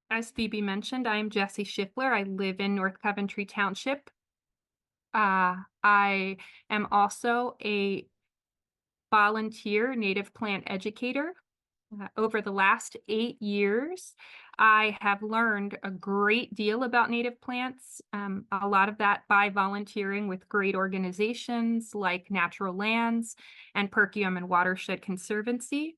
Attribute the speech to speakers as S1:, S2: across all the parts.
S1: As Phoebe mentioned, I am Jessie Schiffler. I live in North Coventry Township. I am also a volunteer native plant educator. Over the last 8 years, I have learned a great deal about native plants, a lot of that by volunteering with great organizations like Natural Lands and Perkium and Watershed Conservancy.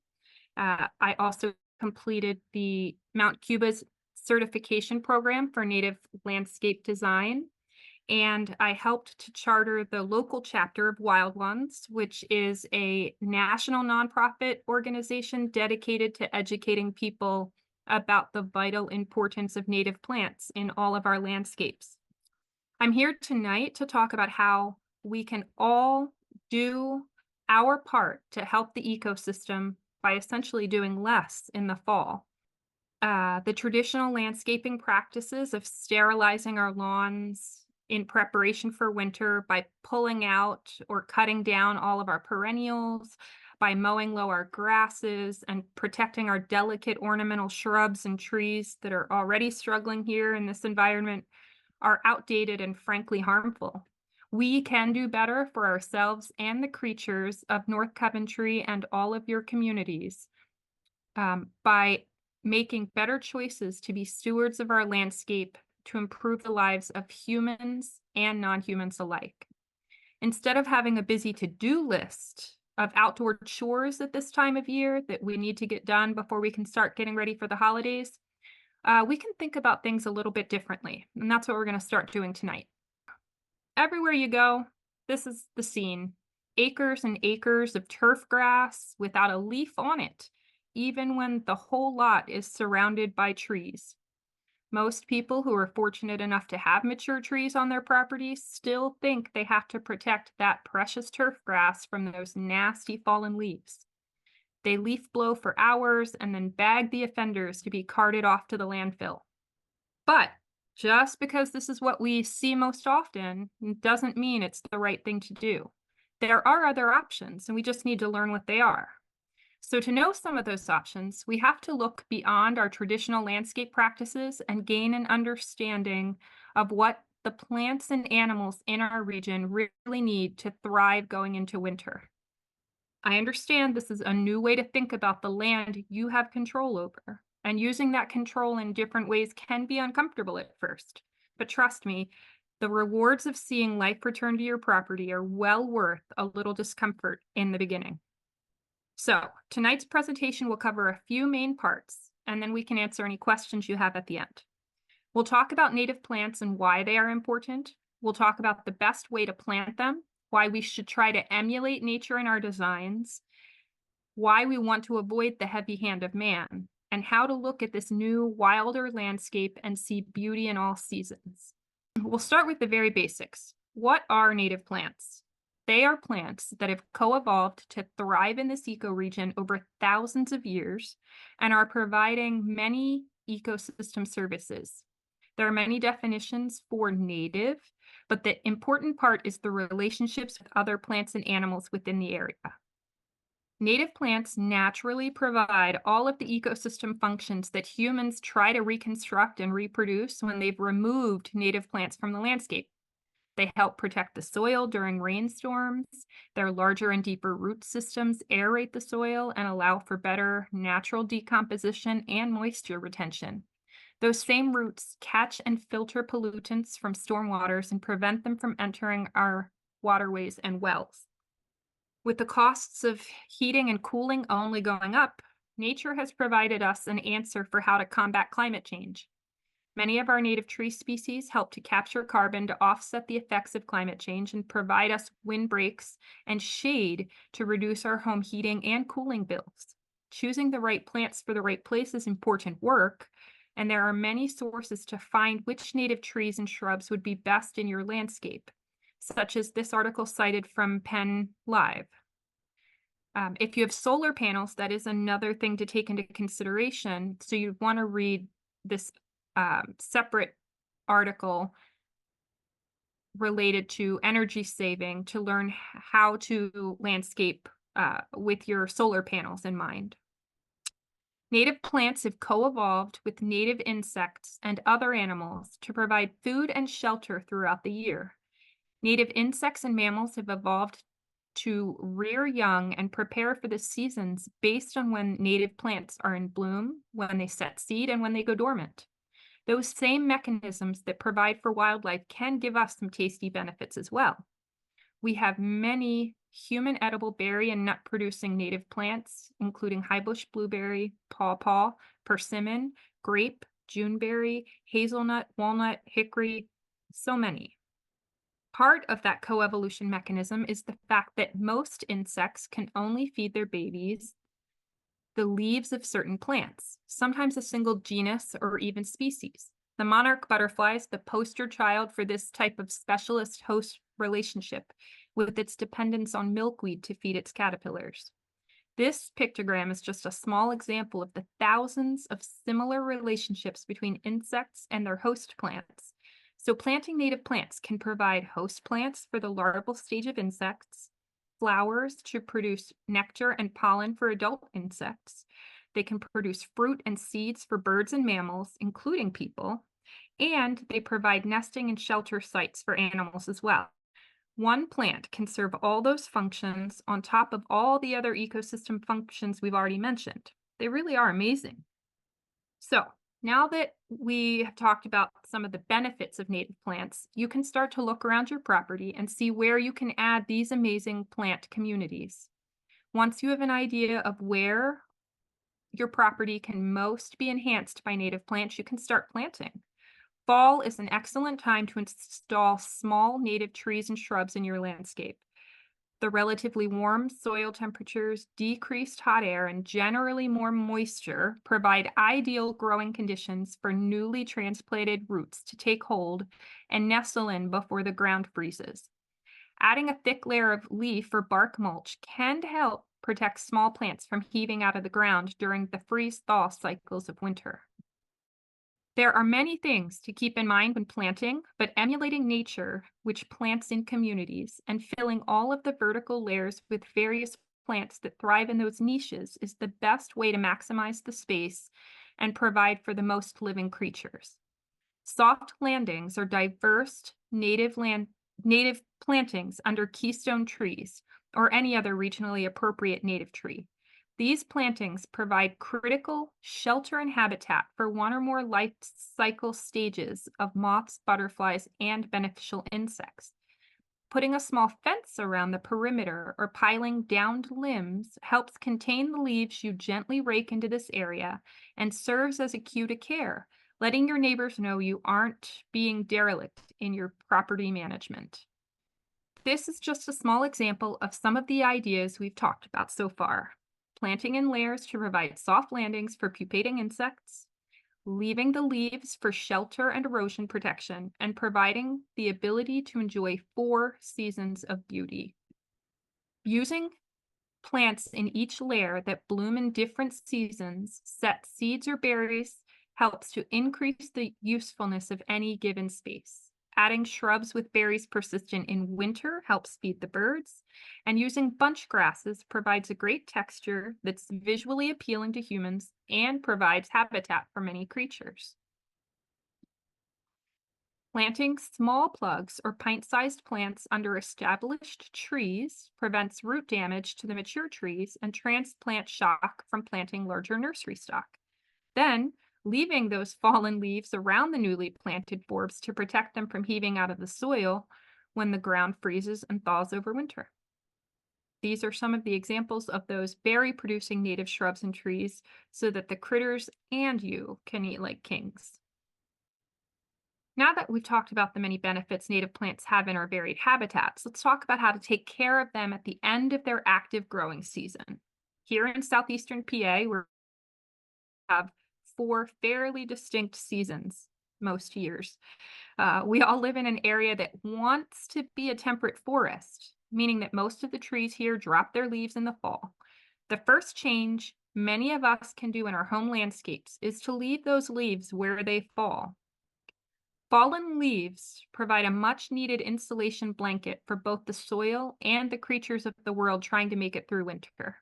S1: I also completed the Mount Cuba's certification program for native landscape design, and I helped to charter the local chapter of Wild Ones, which is a national nonprofit organization dedicated to educating people about the vital importance of native plants in all of our landscapes. I'm here tonight to talk about how we can all do our part to help the ecosystem by essentially doing less in the fall. The traditional landscaping practices of sterilizing our lawns in preparation for winter by pulling out or cutting down all of our perennials, by mowing low our grasses and protecting our delicate ornamental shrubs and trees that are already struggling here in this environment are outdated and frankly harmful. We can do better for ourselves and the creatures of North Coventry and all of your communities by making better choices to be stewards of our landscape to improve the lives of humans and non-humans alike. Instead of having a busy to-do list of outdoor chores at this time of year that we need to get done before we can start getting ready for the holidays, we can think about things a little bit differently. And that's what we're going to start doing tonight. Everywhere you go, this is the scene. Acres and acres of turf grass without a leaf on it, even when the whole lot is surrounded by trees. Most people who are fortunate enough to have mature trees on their property still think they have to protect that precious turf grass from those nasty fallen leaves. They leaf blow for hours and then bag the offenders to be carted off to the landfill. But just because this is what we see most often doesn't mean it's the right thing to do. There are other options, and we just need to learn what they are. So to know some of those options, we have to look beyond our traditional landscape practices and gain an understanding of what the plants and animals in our region really need to thrive going into winter. I understand this is a new way to think about the land you have control over, and using that control in different ways can be uncomfortable at first. But trust me, the rewards of seeing life return to your property are well worth a little discomfort in the beginning. So tonight's presentation will cover a few main parts, and then we can answer any questions you have at the end. We'll talk about native plants and why they are important. We'll talk about the best way to plant them, why we should try to emulate nature in our designs, why we want to avoid the heavy hand of man, and how to look at this new, wilder landscape and see beauty in all seasons. We'll start with the very basics. What are native plants? They are plants that have co-evolved to thrive in this ecoregion over thousands of years and are providing many ecosystem services. There are many definitions for native, but the important part is the relationships with other plants and animals within the area. Native plants naturally provide all of the ecosystem functions that humans try to reconstruct and reproduce when they've removed native plants from the landscape. They help protect the soil during rainstorms. Their larger and deeper root systems aerate the soil and allow for better natural decomposition and moisture retention. Those same roots catch and filter pollutants from storm waters and prevent them from entering our waterways and wells. With the costs of heating and cooling only going up, nature has provided us an answer for how to combat climate change. Many of our native tree species help to capture carbon to offset the effects of climate change and provide us windbreaks and shade to reduce our home heating and cooling bills. Choosing the right plants for the right place is important work, and there are many sources to find which native trees and shrubs would be best in your landscape, such as this article cited from Penn Live. If you have solar panels, that is another thing to take into consideration. So you'd want to read this separate article related to energy saving to learn how to landscape with your solar panels in mind. Native plants have co-evolved with native insects and other animals to provide food and shelter throughout the year. Native insects and mammals have evolved to rear young and prepare for the seasons based on when native plants are in bloom, when they set seed, and when they go dormant. Those same mechanisms that provide for wildlife can give us some tasty benefits as well. We have many human edible berry and nut producing native plants, including highbush blueberry, pawpaw, persimmon, grape, juneberry, hazelnut, walnut, hickory, so many. Part of that coevolution mechanism is the fact that most insects can only feed their babies the leaves of certain plants, sometimes a single genus or even species. The monarch butterfly is the poster child for this type of specialist host relationship, with its dependence on milkweed to feed its caterpillars. This pictogram is just a small example of the thousands of similar relationships between insects and their host plants. So planting native plants can provide host plants for the larval stage of insects, flowers to produce nectar and pollen for adult insects. They can produce fruit and seeds for birds and mammals, including people, and they provide nesting and shelter sites for animals as well. One plant can serve all those functions on top of all the other ecosystem functions we've already mentioned. They really are amazing. So, now that we have talked about some of the benefits of native plants, you can start to look around your property and see where you can add these amazing plant communities. Once you have an idea of where your property can most be enhanced by native plants, you can start planting. Fall is an excellent time to install small native trees and shrubs in your landscape. The relatively warm soil temperatures, decreased hot air, and generally more moisture provide ideal growing conditions for newly transplanted roots to take hold and nestle in before the ground freezes. Adding a thick layer of leaf or bark mulch can help protect small plants from heaving out of the ground during the freeze-thaw cycles of winter. There are many things to keep in mind when planting, but emulating nature, which plants in communities, and filling all of the vertical layers with various plants that thrive in those niches is the best way to maximize the space and provide for the most living creatures. Soft landings are diverse native plantings under keystone trees or any other regionally appropriate native tree. These plantings provide critical shelter and habitat for one or more life cycle stages of moths, butterflies, and beneficial insects. Putting a small fence around the perimeter or piling downed limbs helps contain the leaves you gently rake into this area and serves as a cue to care, letting your neighbors know you aren't being derelict in your property management. This is just a small example of some of the ideas we've talked about so far. Planting in layers to provide soft landings for pupating insects, leaving the leaves for shelter and erosion protection, and providing the ability to enjoy 4 seasons of beauty. Using plants in each layer that bloom in different seasons, set seeds or berries, helps to increase the usefulness of any given space. Adding shrubs with berries persistent in winter helps feed the birds, and using bunch grasses provides a great texture that's visually appealing to humans and provides habitat for many creatures. Planting small plugs or pint-sized plants under established trees prevents root damage to the mature trees and transplant shock from planting larger nursery stock. Then, leaving those fallen leaves around the newly planted forbs to protect them from heaving out of the soil when the ground freezes and thaws over winter. These are some of the examples of those berry-producing native shrubs and trees so that the critters and you can eat like kings. Now that we've talked about the many benefits native plants have in our varied habitats, let's talk about how to take care of them at the end of their active growing season. Here in southeastern PA, we have 4 fairly distinct seasons most years. We all live in an area that wants to be a temperate forest, meaning that most of the trees here drop their leaves in the fall. The first change many of us can do in our home landscapes is to leave those leaves where they fall. Fallen leaves provide a much needed insulation blanket for both the soil and the creatures of the world trying to make it through winter.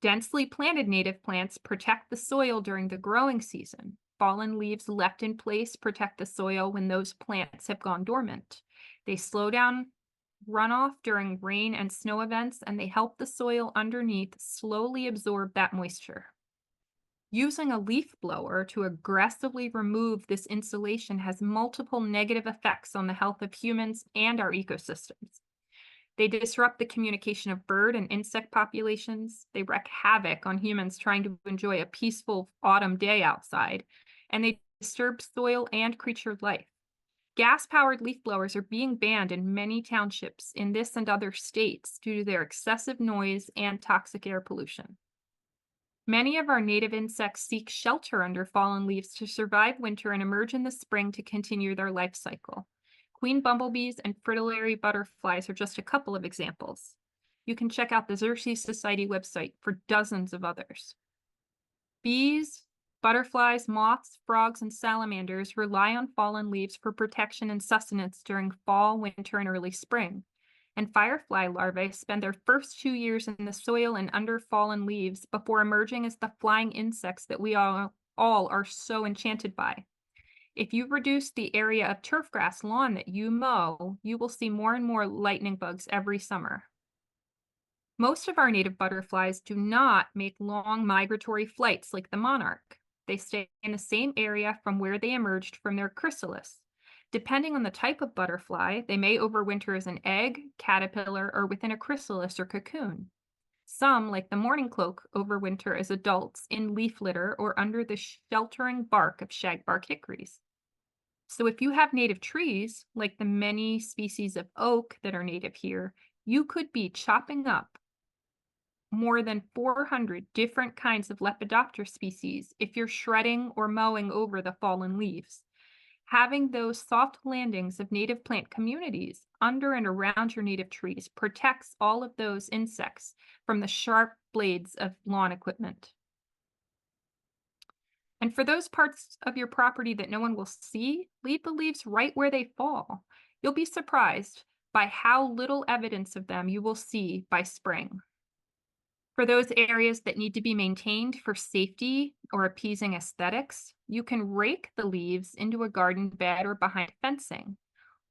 S1: Densely planted native plants protect the soil during the growing season. Fallen leaves left in place protect the soil when those plants have gone dormant. They slow down runoff during rain and snow events, and they help the soil underneath slowly absorb that moisture. Using a leaf blower to aggressively remove this insulation has multiple negative effects on the health of humans and our ecosystems. They disrupt the communication of bird and insect populations. They wreak havoc on humans trying to enjoy a peaceful autumn day outside, and they disturb soil and creature life. Gas-powered leaf blowers are being banned in many townships in this and other states due to their excessive noise and toxic air pollution. Many of our native insects seek shelter under fallen leaves to survive winter and emerge in the spring to continue their life cycle. Queen bumblebees and fritillary butterflies are just a couple of examples. You can check out the Xerces Society website for dozens of others. Bees, butterflies, moths, frogs, and salamanders rely on fallen leaves for protection and sustenance during fall, winter, and early spring. And firefly larvae spend their first 2 years in the soil and under fallen leaves before emerging as the flying insects that we all are so enchanted by. If you reduce the area of turfgrass lawn that you mow, you will see more and more lightning bugs every summer. Most of our native butterflies do not make long migratory flights like the monarch. They stay in the same area from where they emerged from their chrysalis. Depending on the type of butterfly, they may overwinter as an egg, caterpillar, or within a chrysalis or cocoon. Some, like the mourning cloak, overwinter as adults in leaf litter or under the sheltering bark of shagbark hickories. So if you have native trees, like the many species of oak that are native here, you could be chopping up more than 400 different kinds of Lepidoptera species if you're shredding or mowing over the fallen leaves. Having those soft landings of native plant communities under and around your native trees protects all of those insects from the sharp blades of lawn equipment. And for those parts of your property that no one will see, leave the leaves right where they fall. You'll be surprised by how little evidence of them you will see by spring. For those areas that need to be maintained for safety or appeasing aesthetics, you can rake the leaves into a garden bed or behind fencing.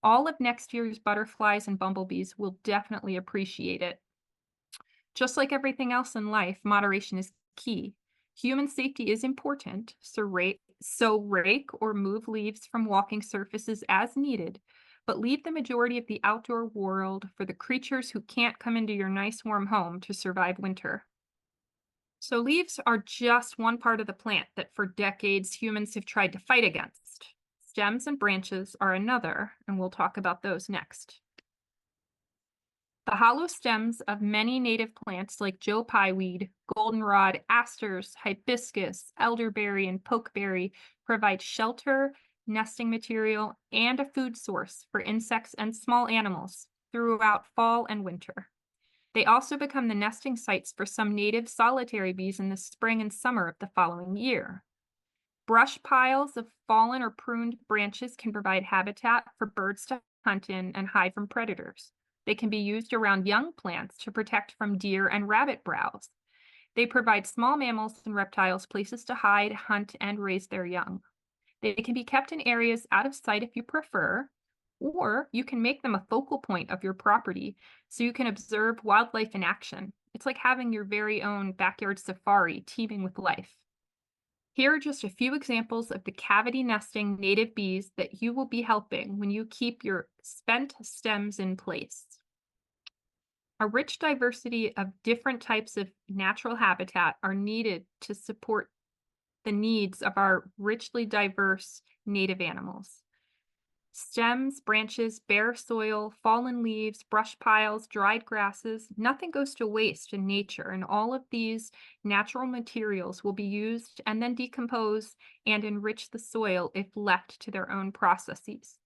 S1: All of next year's butterflies and bumblebees will definitely appreciate it. Just like everything else in life, moderation is key. Human safety is important, so rake or move leaves from walking surfaces as needed, but leave the majority of the outdoor world for the creatures who can't come into your nice warm home to survive winter. So leaves are just one part of the plant that for decades humans have tried to fight against. Stems and branches are another, and we'll talk about those next. The hollow stems of many native plants like Joe pieweed, goldenrod, asters, hibiscus, elderberry, and pokeberry provide shelter, nesting material, and a food source for insects and small animals throughout fall and winter. They also become the nesting sites for some native solitary bees in the spring and summer of the following year. Brush piles of fallen or pruned branches can provide habitat for birds to hunt in and hide from predators. They can be used around young plants to protect from deer and rabbit browse. They provide small mammals and reptiles places to hide, hunt, and raise their young. They can be kept in areas out of sight if you prefer, or you can make them a focal point of your property so you can observe wildlife in action. It's like having your very own backyard safari teeming with life. Here are just a few examples of the cavity nesting native bees that you will be helping when you keep your spent stems in place. A rich diversity of different types of natural habitat are needed to support the needs of our richly diverse native animals. Stems, branches, bare soil, fallen leaves, brush piles, dried grasses, nothing goes to waste in nature, and all of these natural materials will be used and then decompose and enrich the soil if left to their own processes.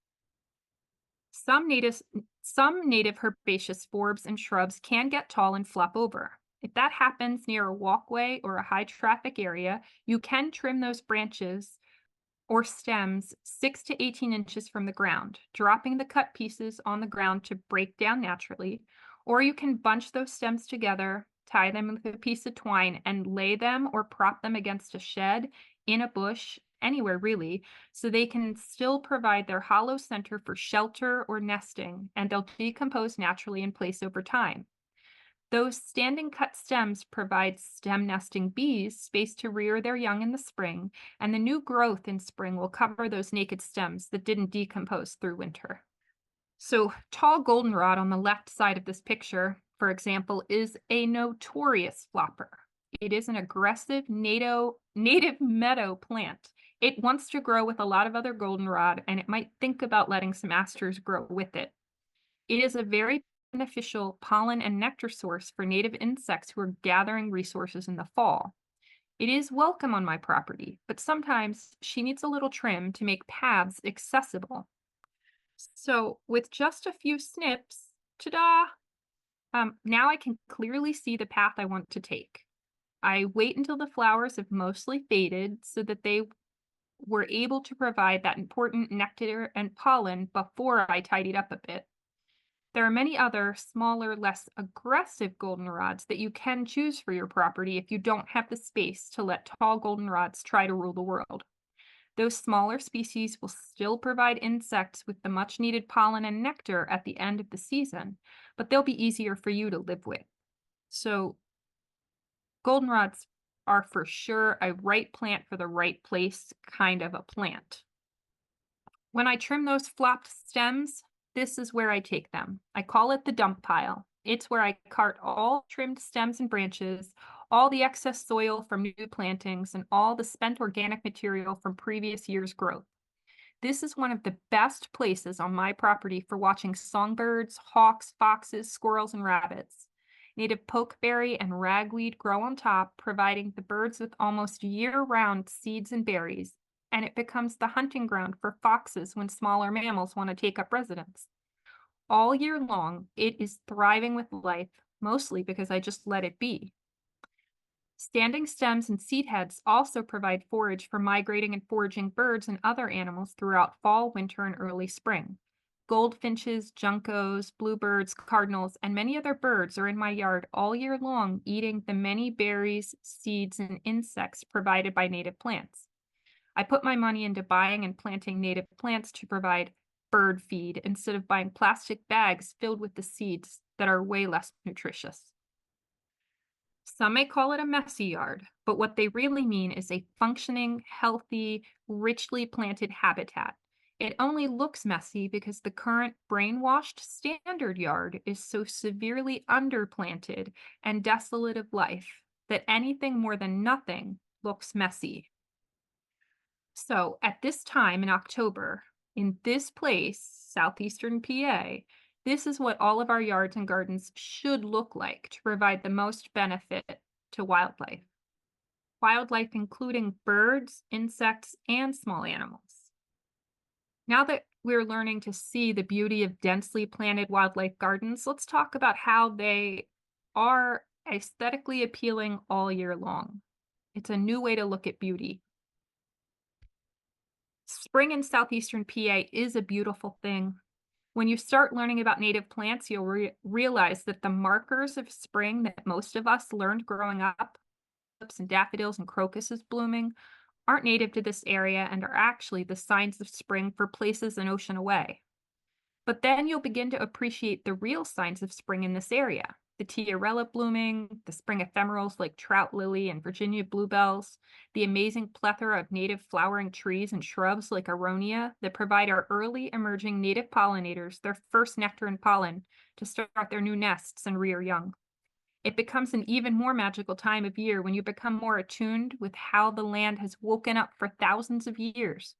S1: Some native herbaceous forbs and shrubs can get tall and flop over. If that happens near a walkway or a high traffic area, you can trim those branches or stems 6 to 18 inches from the ground, dropping the cut pieces on the ground to break down naturally, or you can bunch those stems together tie them with a piece of twine, and lay them or prop them against a shed, in a bush, anywhere really, so they can still provide their hollow center for shelter or nesting, and they'll decompose naturally in place over time. Those standing cut stems provide stem nesting bees space to rear their young in the spring, and the new growth in spring will cover those naked stems that didn't decompose through winter. So, tall goldenrod on the left side of this picture, for example, is a notorious flopper. It is an aggressive native meadow plant. It wants to grow with a lot of other goldenrod, and it might think about letting some asters grow with it. It is a very beneficial pollen and nectar source for native insects who are gathering resources in the fall. It is welcome on my property, but sometimes she needs a little trim to make paths accessible. So, with just a few snips, ta-da! Now I can clearly see the path I want to take. I wait until the flowers have mostly faded so that they were able to provide that important nectar and pollen before I tidied up a bit. There are many other smaller, less aggressive goldenrods that you can choose for your property if you don't have the space to let tall goldenrods try to rule the world. Those smaller species will still provide insects with the much needed pollen and nectar at the end of the season, but they'll be easier for you to live with. So, goldenrods are for sure a right plant for the right place kind of a plant. When I trim those flopped stems, this is where I take them. I call it the dump pile. It's where I cart all trimmed stems and branches, all the excess soil from new plantings, and all the spent organic material from previous year's growth. This is one of the best places on my property for watching songbirds, hawks, foxes, squirrels, and rabbits. Native pokeberry and ragweed grow on top, providing the birds with almost year-round seeds and berries, and it becomes the hunting ground for foxes when smaller mammals want to take up residence. All year long, it is thriving with life, mostly because I just let it be. Standing stems and seed heads also provide forage for migrating and foraging birds and other animals throughout fall, winter, and early spring. Goldfinches, juncos, bluebirds, cardinals, and many other birds are in my yard all year long eating the many berries, seeds, and insects provided by native plants. I put my money into buying and planting native plants to provide bird feed instead of buying plastic bags filled with the seeds that are way less nutritious. Some may call it a messy yard, but what they really mean is a functioning, healthy, richly planted habitat. It only looks messy because the current brainwashed standard yard is so severely underplanted and desolate of life that anything more than nothing looks messy. So at this time in October, in this place, southeastern PA, this is what all of our yards and gardens should look like to provide the most benefit to wildlife. Wildlife including birds, insects, and small animals. Now that we're learning to see the beauty of densely planted wildlife gardens, let's talk about how they are aesthetically appealing all year long. It's a new way to look at beauty. Spring in southeastern PA is a beautiful thing. When you start learning about native plants, you'll realize that the markers of spring that most of us learned growing up, tulips and daffodils and crocuses blooming, aren't native to this area and are actually the signs of spring for places an ocean away. But then you'll begin to appreciate the real signs of spring in this area. The tiarella blooming, the spring ephemerals like trout lily and Virginia bluebells, the amazing plethora of native flowering trees and shrubs like aronia that provide our early emerging native pollinators their first nectar and pollen to start their new nests and rear young. It becomes an even more magical time of year when you become more attuned with how the land has woken up for thousands of years.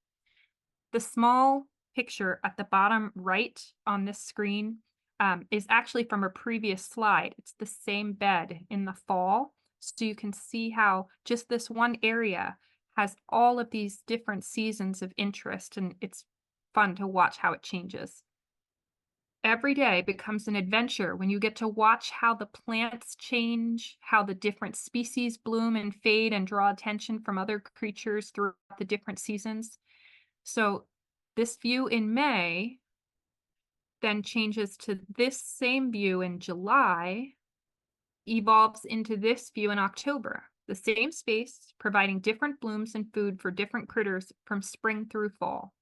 S1: The small picture at the bottom right on this screen is actually from a previous slide. It's the same bed in the fall. So you can see how just this one area has all of these different seasons of interest, and it's fun to watch how it changes. Every day becomes an adventure when you get to watch how the plants change, how the different species bloom and fade and draw attention from other creatures throughout the different seasons. So this view in May then changes to this same view in July, evolves into this view in October. The same space, providing different blooms and food for different critters from spring through fall.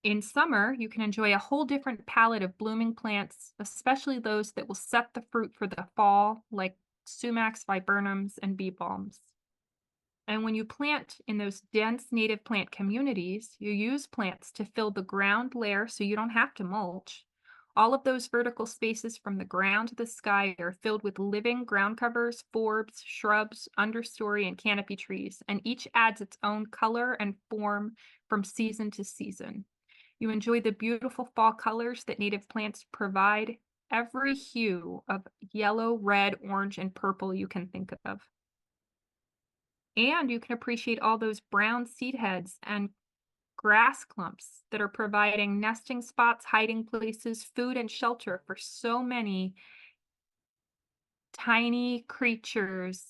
S1: In summer, you can enjoy a whole different palette of blooming plants, especially those that will set the fruit for the fall, like sumacs, viburnums, and bee balms. And when you plant in those dense native plant communities, you use plants to fill the ground layer so you don't have to mulch. All of those vertical spaces from the ground to the sky are filled with living ground covers, forbs, shrubs, understory, and canopy trees, and each adds its own color and form from season to season. You enjoy the beautiful fall colors that native plants provide, every hue of yellow, red, orange, and purple you can think of. And you can appreciate all those brown seed heads and grass clumps that are providing nesting spots, hiding places, food, and shelter for so many tiny creatures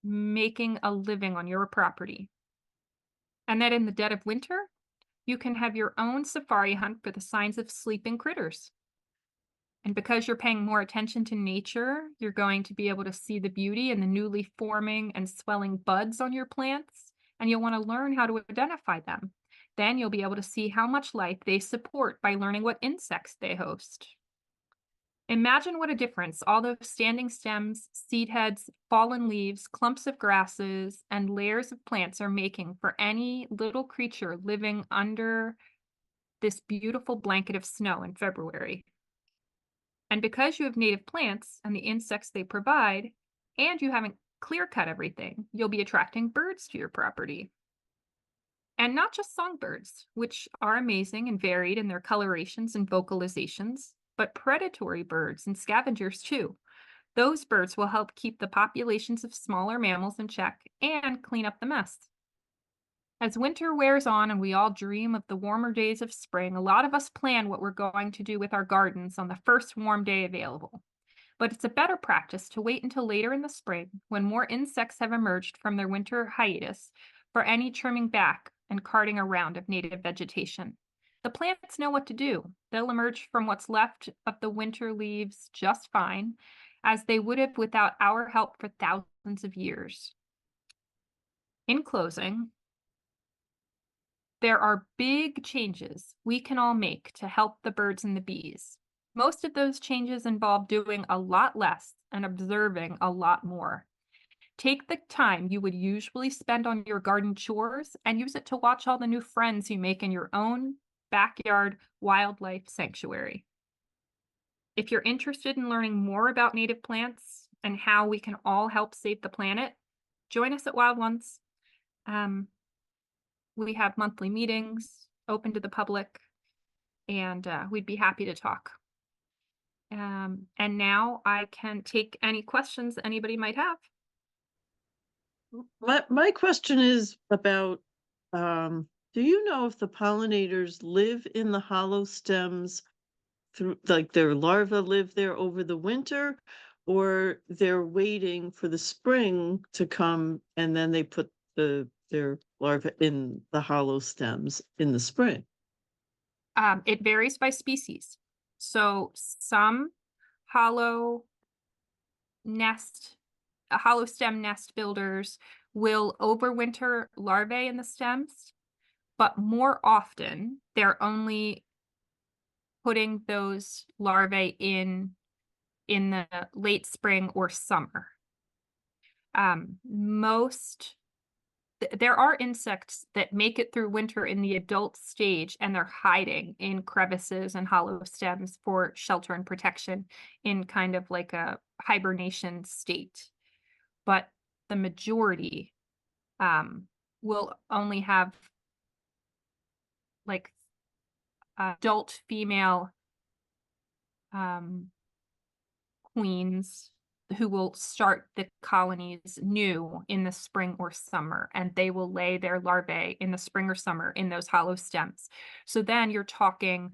S1: making a living on your property. And then in the dead of winter, you can have your own safari hunt for the signs of sleeping critters. And because you're paying more attention to nature, you're going to be able to see the beauty in the newly forming and swelling buds on your plants, and you'll want to learn how to identify them. Then you'll be able to see how much life they support by learning what insects they host. Imagine what a difference all those standing stems, seed heads, fallen leaves, clumps of grasses, and layers of plants are making for any little creature living under this beautiful blanket of snow in February. And because you have native plants and the insects they provide, and you haven't clear cut everything, you'll be attracting birds to your property. And not just songbirds, which are amazing and varied in their colorations and vocalizations, but predatory birds and scavengers too. Those birds will help keep the populations of smaller mammals in check and clean up the mess. As winter wears on and we all dream of the warmer days of spring, a lot of us plan what we're going to do with our gardens on the first warm day available. But it's a better practice to wait until later in the spring, when more insects have emerged from their winter hiatus, for any trimming back and carting around of native vegetation. The plants know what to do. They'll emerge from what's left of the winter leaves just fine, as they would have without our help for thousands of years. In closing, there are big changes we can all make to help the birds and the bees. Most of those changes involve doing a lot less and observing a lot more. Take the time you would usually spend on your garden chores and use it to watch all the new friends you make in your own backyard wildlife sanctuary. If you're interested in learning more about native plants and how we can all help save the planet, join us at Wild Ones. We have monthly meetings open to the public, and we'd be happy to talk. And now I can take any questions anybody might have.
S2: My question is about, do you know if the pollinators live in the hollow stems through, like their larvae live there over the winter, or they're waiting for the spring to come and then they put their larvae in the hollow stems in the spring?
S1: It varies by species. So some hollow hollow stem nest builders will overwinter larvae in the stems, but more often they're only putting those larvae in the late spring or summer. There are insects that make it through winter in the adult stage, and they're hiding in crevices and hollow stems for shelter and protection in kind of like a hibernation state. But the majority will only have like adult female queens who will start the colonies new in the spring or summer, and they will lay their larvae in the spring or summer in those hollow stems. So then you're talking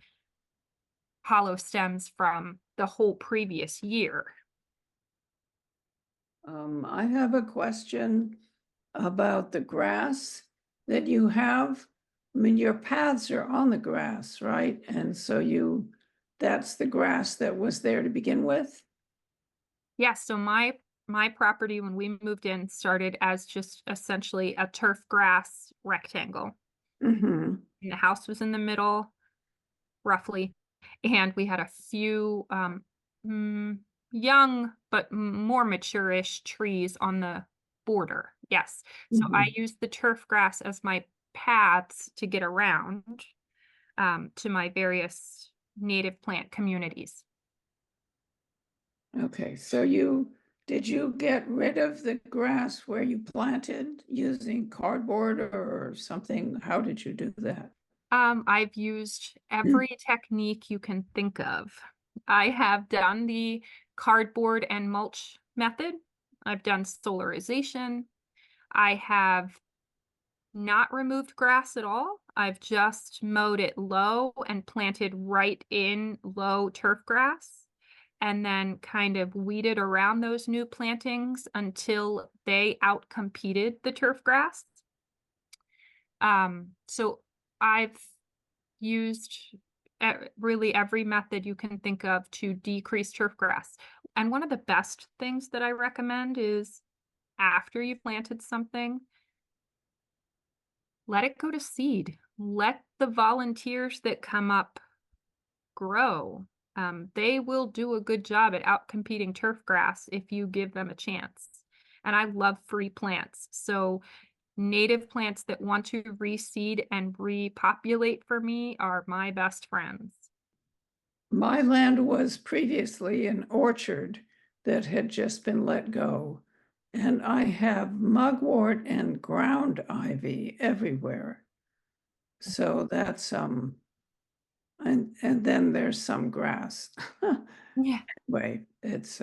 S1: hollow stems from the whole previous year.
S3: I have a question about the grass that you have. I mean, your paths are on the grass, right? And so that's the grass that was there to begin with?
S1: Yeah, so my property when we moved in started as just essentially a turf grass rectangle.
S3: Mhm.
S1: And the house was in the middle, roughly, and we had a few mm, young but more mature-ish trees on the border. Yes. So I
S3: Mhm.
S1: used the turf grass as my paths to get around to my various native plant communities.
S3: Okay, so did you get rid of the grass where you planted using cardboard or something? How did you do that?
S1: I've used every technique you can think of. I have done the cardboard and mulch method. I've done solarization. I have not removed grass at all. I've just mowed it low and planted right in low turf grass and then kind of weeded around those new plantings until they outcompeted the turf grass. So I've used really every method you can think of to decrease turf grass. And one of the best things that I recommend is after you've planted something, let it go to seed. Let the volunteers that come up grow. They will do a good job at outcompeting turf grass if you give them a chance. And I love free plants. So native plants that want to reseed and repopulate for me are my best friends.
S3: My land was previously an orchard that had just been let go. And I have mugwort and ground ivy everywhere. So that's and then there's some grass.
S1: Yeah.
S3: Anyway, it's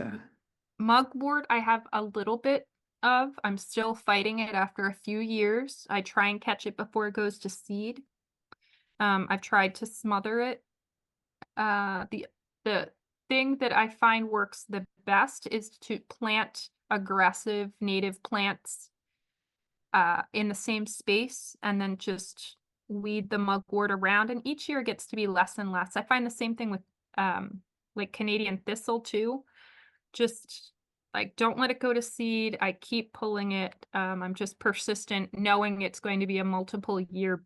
S1: Mugwort, I have a little bit of. I'm still fighting it after a few years. I try and catch it before it goes to seed. I've tried to smother it. The thing that I find works the best is to plant aggressive native plants in the same space and then just weed the mugwort around. And each year gets to be less and less. I find the same thing with like Canadian thistle too. Just like don't let it go to seed. I keep pulling it. I'm just persistent, knowing it's going to be a multiple year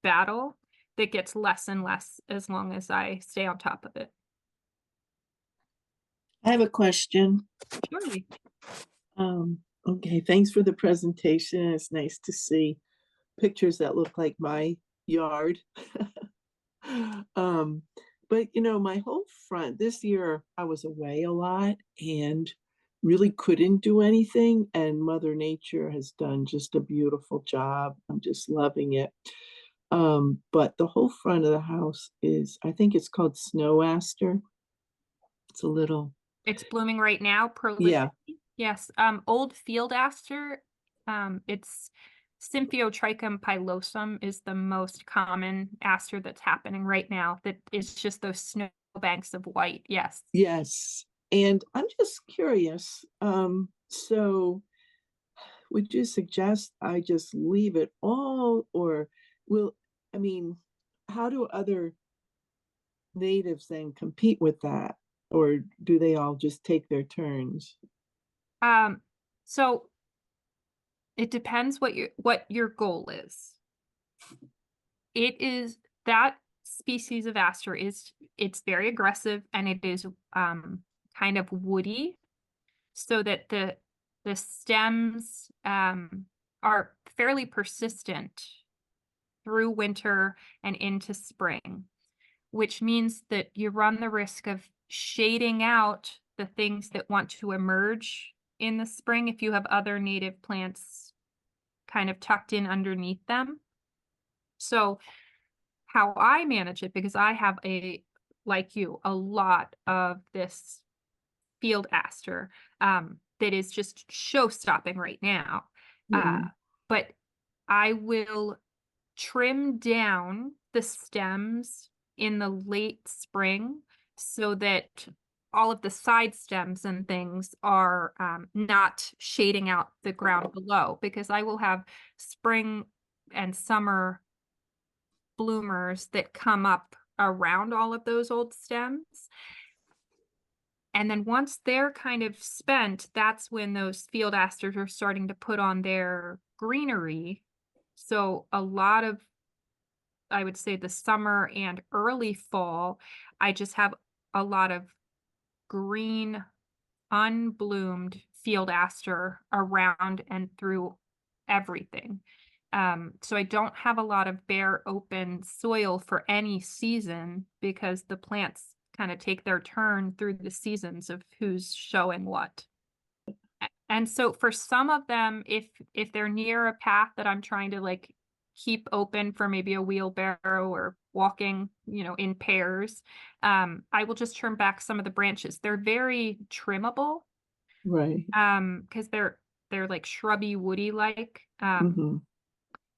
S1: battle that gets less and less as long as I stay on top of it.
S4: I have a question.
S1: Surely.
S4: Okay, thanks for the presentation. It's nice to see pictures that look like my yard. Um, but my whole front this year I was away a lot and really couldn't do anything, and Mother Nature has done just a beautiful job. I'm just loving it. But the whole front of the house is, I think it's called snow aster. It's a little,
S1: It's blooming right now, prolific.
S4: yeah,
S1: Yes, old field aster, it's Symphyotrichum pilosum is the most common aster that's happening right now. That is just those snowbanks of white. Yes.
S4: yes. And I'm just curious. So would you suggest I just leave it all, or will, I mean, how do other natives then compete with that? Or do they all just take their turns?
S1: Um, so it depends what your goal is. It is that species of aster is it's very aggressive and it is kind of woody so that the stems are fairly persistent through winter and into spring, which means that you run the risk of shading out the things that want to emerge in the spring if you have other native plants kind of tucked in underneath them. So how I manage it, because I have like you, a lot of this field aster that is just show stopping right now. Uh,
S3: mm,
S1: but I will trim down the stems in the late spring so that all of the side stems and things are not shading out the ground below, because I will have spring and summer bloomers that come up around all of those old stems. And then once they're kind of spent, that's when those field asters are starting to put on their greenery. So a lot of, I would say, the summer and early fall, I just have a lot of green, unbloomed field aster around and through everything. So I don't have a lot of bare open soil for any season because the plants kind of take their turn through the seasons of who's showing what. And so for some of them, if they're near a path that I'm trying to like keep open for maybe a wheelbarrow or walking, in pairs, I will just trim back some of the branches. They're very trimmable,
S4: Right.
S1: because they're like shrubby, woody like.
S4: Hmm.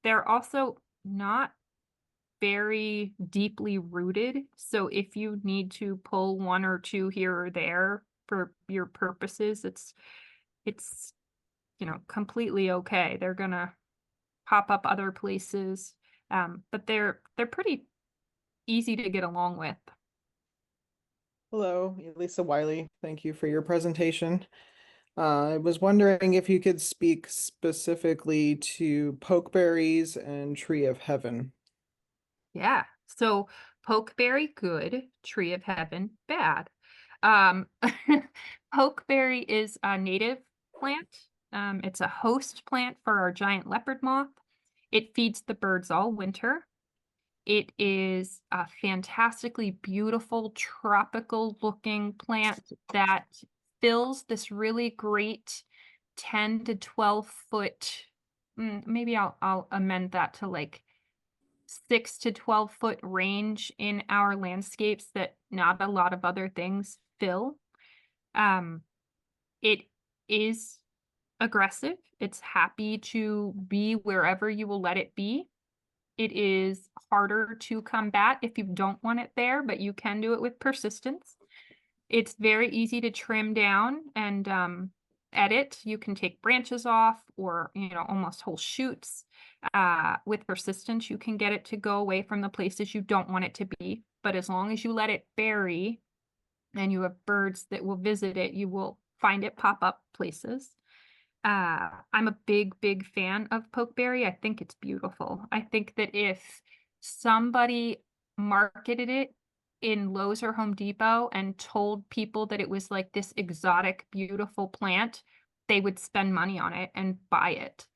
S1: They're also not very deeply rooted. So if you need to pull one or two here or there for your purposes, it's completely okay. They're gonna pop up other places. But they're pretty easy to get along with.
S5: Hello, Lisa Wiley. Thank you for your presentation. I was wondering if you could speak specifically to pokeberries and tree of heaven.
S1: Yeah. So pokeberry, good. Tree of heaven, bad. Um, pokeberry is a native plant. It's a host plant for our giant leopard moth. It feeds the birds all winter. It is a fantastically beautiful tropical looking plant that fills this really great 10 to 12 foot, maybe I'll amend that to like 6 to 12-foot range in our landscapes that not a lot of other things fill. It is aggressive. It's happy to be wherever you will let it be. It is harder to combat if you don't want it there, but you can do it with persistence. It's very easy to trim down and edit. You can take branches off or, almost whole shoots. With persistence, you can get it to go away from the places you don't want it to be. But as long as you let it bury and you have birds that will visit it, you will find it pop up places. I'm a big, big fan of pokeberry. I think it's beautiful. I think that if somebody marketed it in Lowe's or Home Depot and told people that it was like this exotic, beautiful plant, they would spend money on it and buy it.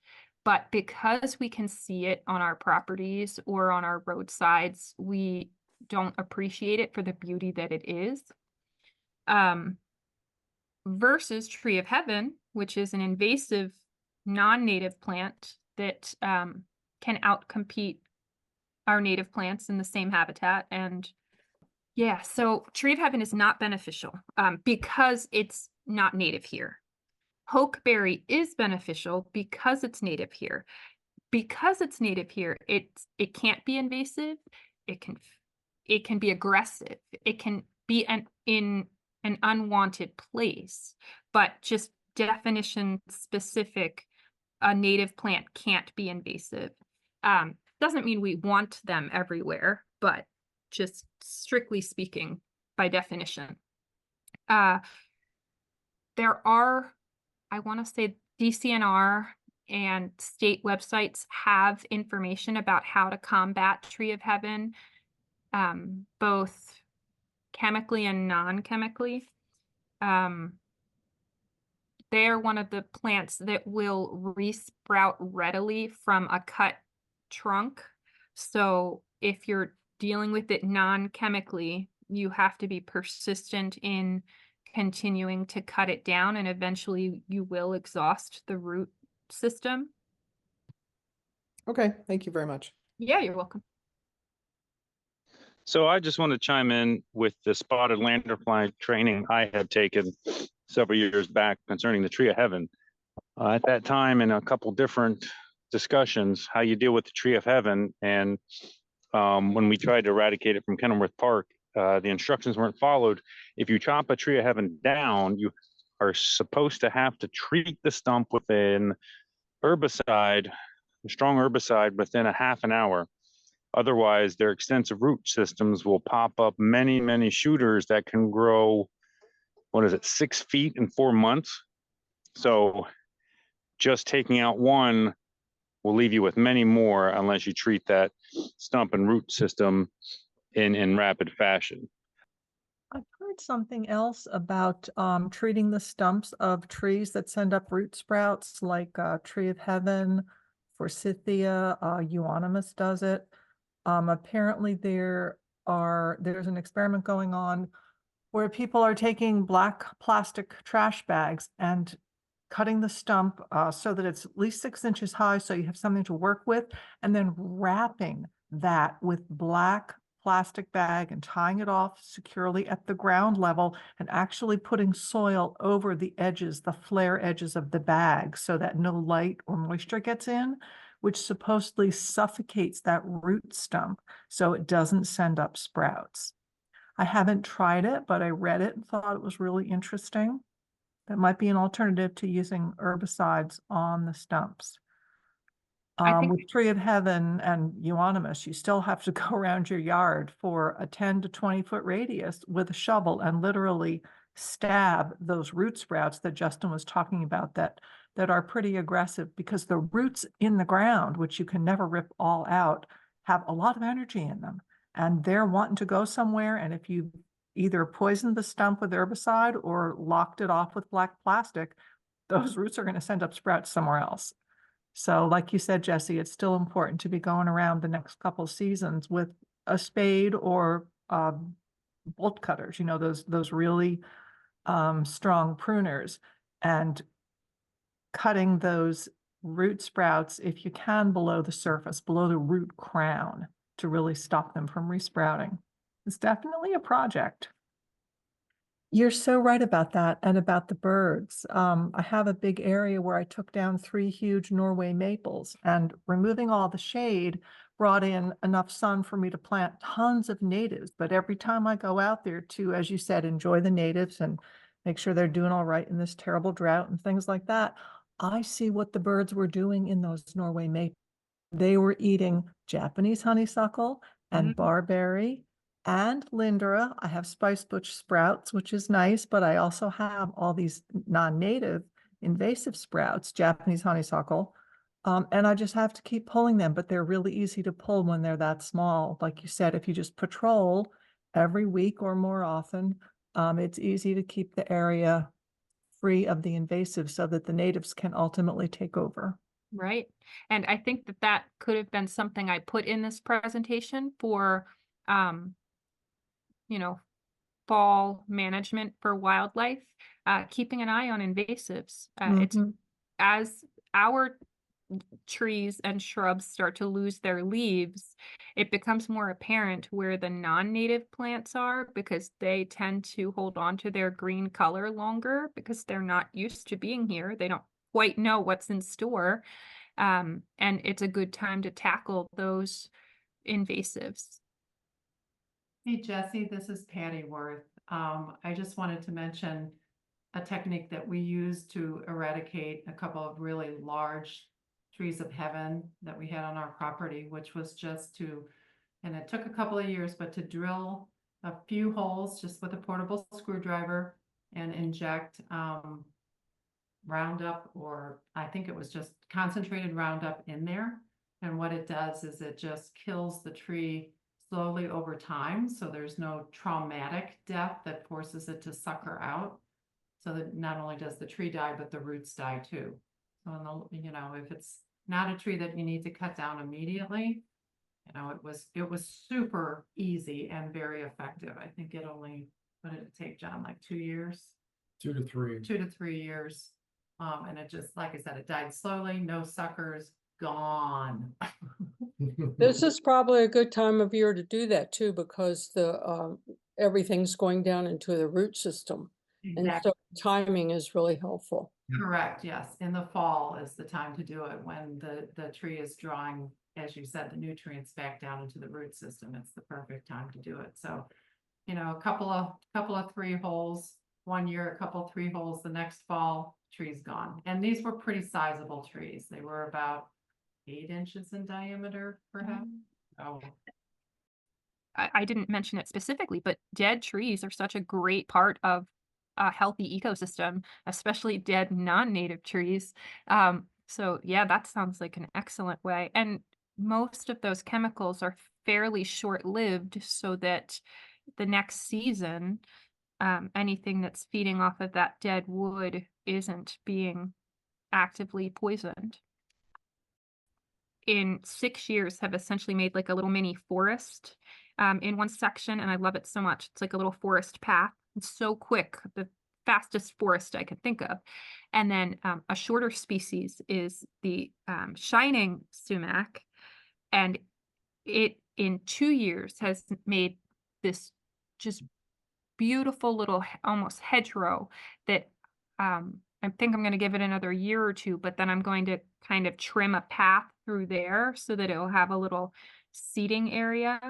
S1: But because we can see it on our properties or on our roadsides, we don't appreciate it for the beauty that it is. Versus tree of heaven, which is an invasive non-native plant that can outcompete our native plants in the same habitat. And yeah, so tree of heaven is not beneficial because it's not native here. Pokeberry is beneficial because it's native here. Because it's native here, it can't be invasive. It can be aggressive. It can be in an unwanted place, but just definition specific, a native plant can't be invasive. Doesn't mean we want them everywhere, but just strictly speaking, by definition. There are, I want to say, DCNR and state websites have information about how to combat tree of heaven, both chemically and non-chemically. They are one of the plants that will resprout readily from a cut trunk. So if you're dealing with it non-chemically, you have to be persistent in continuing to cut it down, and eventually you will exhaust the root system.
S5: Okay, thank you very much.
S1: Yeah, you're welcome.
S6: So I just want to chime in with the spotted lanternfly training I had taken several years back concerning the tree of heaven. At that time, in a couple different discussions, how you deal with the tree of heaven, and when we tried to eradicate it from Kenilworth Park, the instructions weren't followed. If you chop a tree of heaven down, you are supposed to have to treat the stump with an herbicide, a strong herbicide, within a half an hour. Otherwise, their extensive root systems will pop up many, many shooters that can grow what is it, 6 feet in 4 months. So just taking out one will leave you with many more unless you treat that stump and root system in rapid fashion.
S7: I've heard something else about treating the stumps of trees that send up root sprouts, like Tree of Heaven, Forsythia, Euonymus does it. Apparently there's an experiment going on where people are taking black plastic trash bags and cutting the stump so that it's at least 6 inches high, so you have something to work with, and then wrapping that with black plastic bag and tying it off securely at the ground level and actually putting soil over the edges, the flare edges of the bag, so that no light or moisture gets in, which supposedly suffocates that root stump so it doesn't send up sprouts. I haven't tried it, but I read it and thought it was really interesting. That might be an alternative to using herbicides on the stumps.
S1: I think
S7: With Tree of Heaven and Euonymus, you still have to go around your yard for a 10 to 20 foot radius with a shovel and literally stab those root sprouts that Justin was talking about that are pretty aggressive, because the roots in the ground, which you can never rip all out, have a lot of energy in them. And they're wanting to go somewhere. And if you either poisoned the stump with herbicide or locked it off with black plastic, those roots are going to send up sprouts somewhere else. So like you said, Jesse, it's still important to be going around the next couple seasons with a spade or bolt cutters, you know, those really strong pruners, and cutting those root sprouts, if you can, below the surface, below the root crown, to really stop them from resprouting. It's definitely a project. You're so right about that, and about the birds. I have a big area where I took down 3 huge Norway maples, and removing all the shade brought in enough sun for me to plant tons of natives. But every time I go out there to, as you said, enjoy the natives and make sure they're doing all right in this terrible drought and things like that, I see what the birds were doing in those Norway maples. They were eating Japanese honeysuckle and barberry and lindera. I have spice bush sprouts, which is nice, but I also have all these non-native invasive sprouts, Japanese honeysuckle. And I just have to keep pulling them, but they're really easy to pull when they're that small. Like you said, if you just patrol every week or more often, it's easy to keep the area free of the invasive so that the natives can ultimately take over.
S1: Right. And I think that that could have been something I put in this presentation for, you know, fall management for wildlife, keeping an eye on invasives. It's as our trees and shrubs start to lose their leaves, it becomes more apparent where the non-native plants are, because they tend to hold on to their green color longer because they're not used to being here. They don't quite know what's in store. And it's a good time to tackle those invasives.
S8: Hey, Jesse, this is Patty Worth. I just wanted to mention a technique that we use to eradicate a couple of really large trees of heaven that we had on our property, which was just to, and it took a couple of years, but to drill a few holes just with a portable screwdriver and inject Roundup, or I think it was just concentrated Roundup in there. And what it does is it just kills the tree slowly over time, so there's no traumatic death that forces it to sucker out. So that not only does the tree die, but the roots die too. So in the, you know, if it's not a tree that you need to cut down immediately, you know, it was super easy and very effective. I think it only, what did it take, John, like 2 years?
S9: 2 to 3.
S8: 2 to 3 years. And it just, like I said, it died slowly, no suckers, gone.
S10: This is probably a good time of year to do that too, because the everything's going down into the root system. And so timing is really helpful.
S8: Correct, yes. In the fall is the time to do it, when the tree is drawing, as you said, the nutrients back down into the root system. It's the perfect time to do it. So, you know, a couple of 3 holes one year, a couple 3 holes the next fall, tree's gone. And these were pretty sizable trees. They were about 8 inches in diameter, perhaps. Oh,
S1: I didn't mention it specifically, but dead trees are such a great part of a healthy ecosystem, especially dead non-native trees. So yeah, that sounds like an excellent way. And most of those chemicals are fairly short-lived so that the next season, anything that's feeding off of that dead wood isn't being actively poisoned. In 6 years have essentially made like a little mini forest in one section, and I love it so much. It's like a little forest path. It's so quick, the fastest forest I could think of. And then a shorter species is the shining sumac, and it in 2 years has made this just beautiful little almost hedgerow that I think I'm going to give it another year or two, but then I'm going to kind of trim a path through there so that it'll have a little seating area.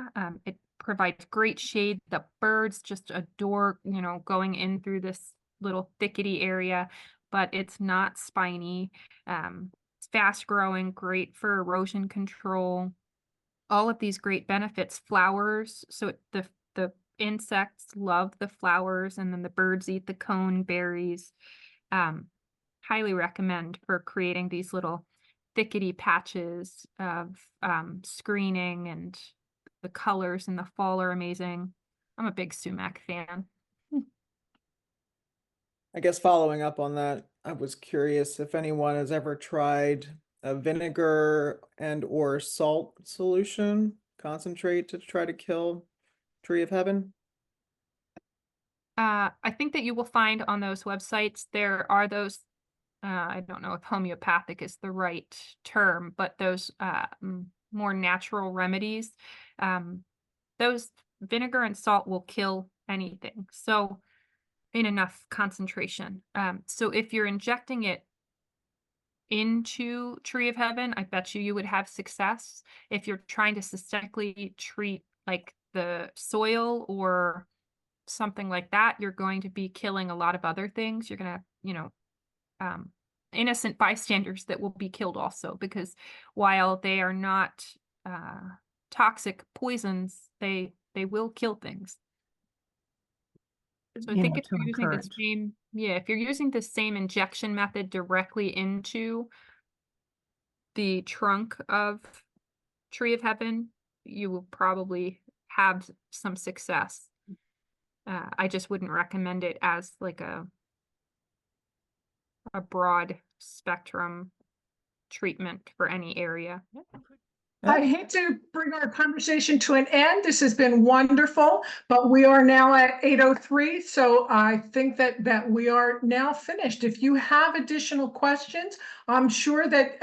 S1: It provides great shade. The birds just adore, going in through this little thickety area, but it's not spiny. It's fast growing, great for erosion control. All of these great benefits. Flowers, so the insects love the flowers, and then the birds eat the cone berries. Highly recommend for creating these little thickety patches of screening, and the colors in the fall are amazing. I'm a big sumac fan.
S5: I guess following up on that, I was curious if anyone has ever tried a vinegar and or salt solution concentrate to try to kill tree of heaven.
S1: I think that you will find on those websites, there are those, I don't know if homeopathic is the right term, but those more natural remedies. Those vinegar and salt will kill anything. So in enough concentration. So if you're injecting it into Tree of Heaven, I bet you would have success. If you're trying to systemically treat like the soil or something like that, you're going to be killing a lot of other things. You're going to, innocent bystanders that will be killed also, because while they are not toxic poisons, they will kill things. So I think if
S7: to
S1: you're using the
S7: encourage.
S1: same, if you're using the same injection method directly into the trunk of Tree of Heaven, you will probably have some success. I just wouldn't recommend it as like a broad spectrum treatment for any area.
S9: I hate to bring our conversation to an end. This has been wonderful, but we are now at 8:03, so I think that we are now finished. If you have additional questions, I'm sure that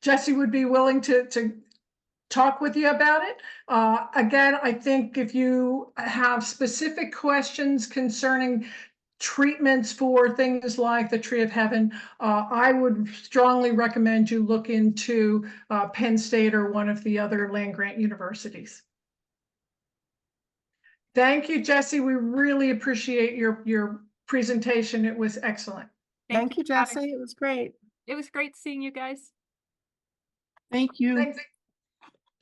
S9: Jesse would be willing to talk with you about it. Again, I think if you have specific questions concerning treatments for things like the Tree of Heaven, I would strongly recommend you look into Penn State or one of the other land-grant universities. Thank you, Jesse. We really appreciate your presentation. It was excellent.
S7: Thank you,
S1: for having
S7: Jesse.
S1: me.
S7: It was great.
S1: It was great seeing you guys.
S4: Thank you.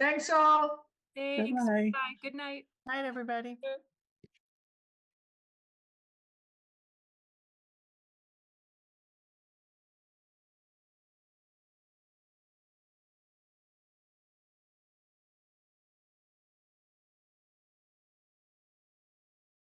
S9: Thanks all.
S1: Thanks.
S4: Bye-bye.
S1: Bye. Good night.
S7: Night, everybody.
S9: Good.